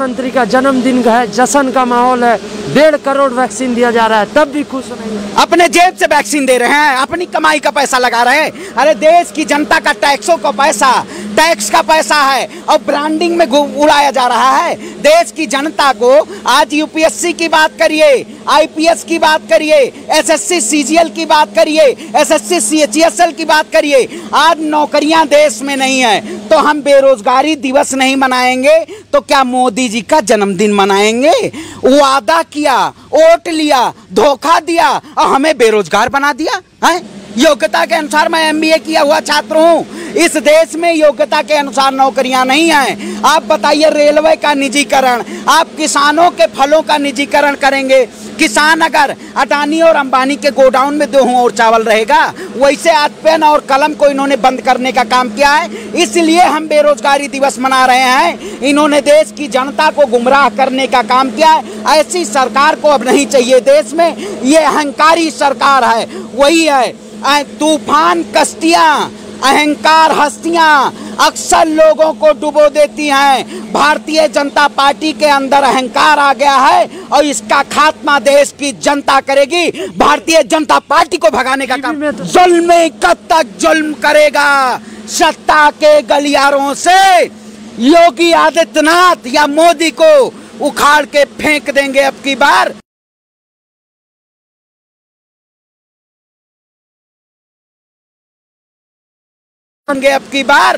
प्रधानमंत्री का जन्मदिन है, जश्न का माहौल है, 1.5 करोड़ वैक्सीन दिया जा रहा है, तब भी खुश नहीं है। अपने जेब से वैक्सीन दे रहे हैं, अपनी कमाई का पैसा लगा रहे हैं। अरे देश की जनता का टैक्सों का पैसा, टैक्स का पैसा है और ब्रांडिंग में उड़ाया जा रहा है। देश की जनता को आज यूपीएससी की बात करिए, आईपीएस की बात करिए, एसएससी सीजीएल की बात करिए, एसएससी सीएचईएसएल की बात करिए, आज नौकरियां देश में नहीं है तो हम बेरोजगारी दिवस नहीं मनाएंगे तो क्या मोदी जी का जन्मदिन मनाएंगे? वादा किया, वोट लिया, धोखा दिया और हमें बेरोजगार बना दिया है। योग्यता के अनुसार मैं एमबीए किया हुआ छात्र हूँ। इस देश में योग्यता के अनुसार नौकरियां नहीं हैं। आप बताइए, रेलवे का निजीकरण, आप किसानों के फलों का निजीकरण करेंगे। किसान अगर अडानी और अंबानी के गोडाउन में गेहूं और चावल रहेगा, वैसे आज पेन और कलम को इन्होंने बंद करने का काम किया है। इसलिए हम बेरोजगारी दिवस मना रहे हैं। इन्होंने देश की जनता को गुमराह करने का काम किया है। ऐसी सरकार को अब नहीं चाहिए देश में। ये अहंकारी सरकार है, वही है तूफान कश्तियां, अहंकार हस्तियां अक्सर लोगों को डुबो देती हैं। भारतीय जनता पार्टी के अंदर अहंकार आ गया है और इसका खात्मा देश की जनता करेगी। भारतीय जनता पार्टी को भगाने का काम। जुल्म कब तक जुल्म करेगा? सत्ता के गलियारों से योगी आदित्यनाथ या मोदी को उखाड़ के फेंक देंगे अब की बार। अब की बार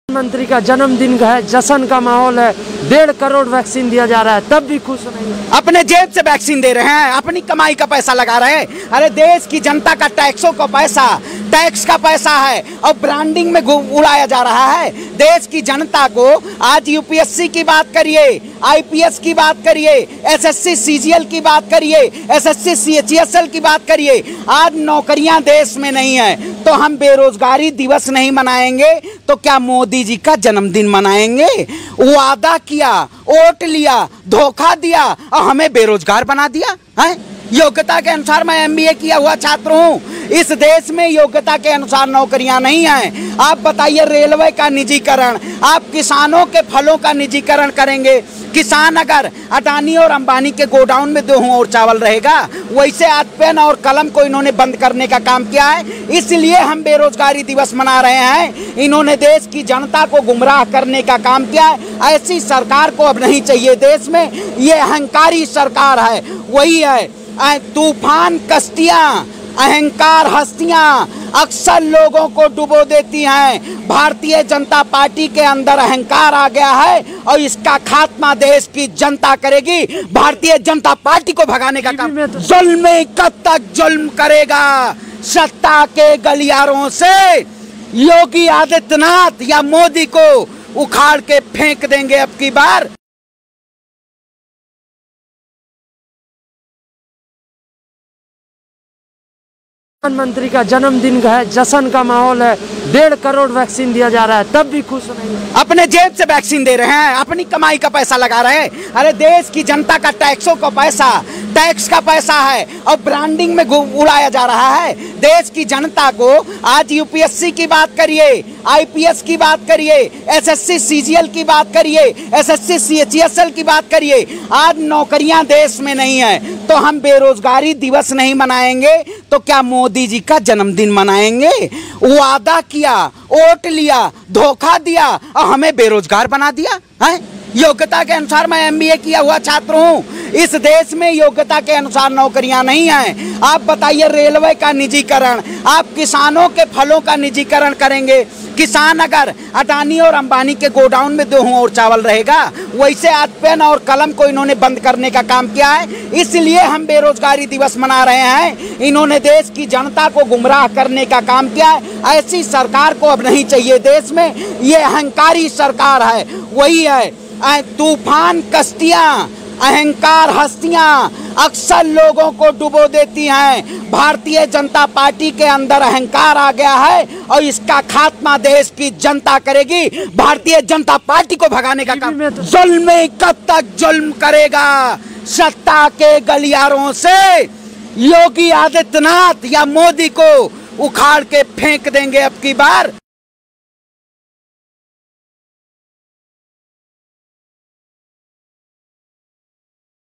प्रधानमंत्री का जन्मदिन है, जश्न का माहौल है, 1.5 करोड़ वैक्सीन दिया जा रहा है, तब भी खुश नहीं है। अपने जेब से वैक्सीन दे रहे हैं, अपनी कमाई का पैसा लगा रहे हैं। अरे देश की जनता का टैक्सों का पैसा, टैक्स का पैसा है और ब्रांडिंग में उड़ाया जा रहा है। देश की जनता को आज यूपीएससी की बात करिए, आईपीएस की बात करिए, एसएससी सीजीएल की बात करिए, एसएससी सीएचईएसएल की बात करिए, आज नौकरियां देश में नहीं है तो हम बेरोजगारी दिवस नहीं मनाएंगे तो क्या मोदी जी का जन्मदिन मनाएंगे? वादा किया, वोट लिया, धोखा दिया और हमें बेरोजगार बना दिया है। योग्यता के अनुसार मैं एमबीए किया हुआ छात्र हूँ। इस देश में योग्यता के अनुसार नौकरियां नहीं हैं। आप बताइए, रेलवे का निजीकरण, आप किसानों के फलों का निजीकरण करेंगे। किसान अगर अडानी और अंबानी के गोडाउन में गेहूं और चावल रहेगा, वैसे आज पेन और कलम को इन्होंने बंद करने का काम किया है। इसलिए हम बेरोजगारी दिवस मना रहे हैं। इन्होंने देश की जनता को गुमराह करने का काम किया है। ऐसी सरकार को अब नहीं चाहिए देश में। ये अहंकारी सरकार है, वही है तूफान कश्तियां, अहंकार हस्तियां अक्सर लोगों को डुबो देती हैं। भारतीय जनता पार्टी के अंदर अहंकार आ गया है और इसका खात्मा देश की जनता करेगी। भारतीय जनता पार्टी को भगाने का काम। जुल्म कब तक जुल्म करेगा? सत्ता के गलियारों से योगी आदित्यनाथ या मोदी को उखाड़ के फेंक देंगे अब की बार। प्रधानमंत्री का जन्मदिन है, जश्न का माहौल है, 1.5 करोड़ वैक्सीन दिया जा रहा है, तब भी खुश नहीं है। अपने जेब से वैक्सीन दे रहे हैं, अपनी कमाई का पैसा लगा रहे हैं। अरे देश की जनता का टैक्सों का पैसा, टैक्स का पैसा है और ब्रांडिंग में उड़ाया जा रहा है। देश की जनता को आज यूपीएससी की बात करिए, आईपीएस की बात करिए, एसएससी सीजीएल की बात करिए, एसएससी सीएचईएसएल की बात करिए, आज नौकरियां देश में नहीं है तो हम बेरोजगारी दिवस नहीं मनाएंगे तो क्या मोदी जी का जन्मदिन मनाएंगे? वादा किया, वोट लिया, धोखा दिया और हमें बेरोजगार बना दिया है। योग्यता के अनुसार मैं एमबीए किया हुआ छात्र हूँ। इस देश में योग्यता के अनुसार नौकरियां नहीं हैं। आप बताइए, रेलवे का निजीकरण, आप किसानों के फलों का निजीकरण करेंगे। किसान अगर अडानी और अंबानी के गोडाउन में गेहूं और चावल रहेगा, वैसे आज पेन और कलम को इन्होंने बंद करने का काम किया है। इसलिए हम बेरोजगारी दिवस मना रहे हैं। इन्होंने देश की जनता को गुमराह करने का काम किया है। ऐसी सरकार को अब नहीं चाहिए देश में। ये अहंकारी सरकार है, वही है तूफान कश्तियां, अहंकार हस्तियां अक्सर लोगों को डुबो देती हैं। भारतीय जनता पार्टी के अंदर अहंकार आ गया है और इसका खात्मा देश की जनता करेगी। भारतीय जनता पार्टी को भगाने का काम। जुल्म कब तक जुल्म करेगा? सत्ता के गलियारों से योगी आदित्यनाथ या मोदी को उखाड़ के फेंक देंगे अब की बार।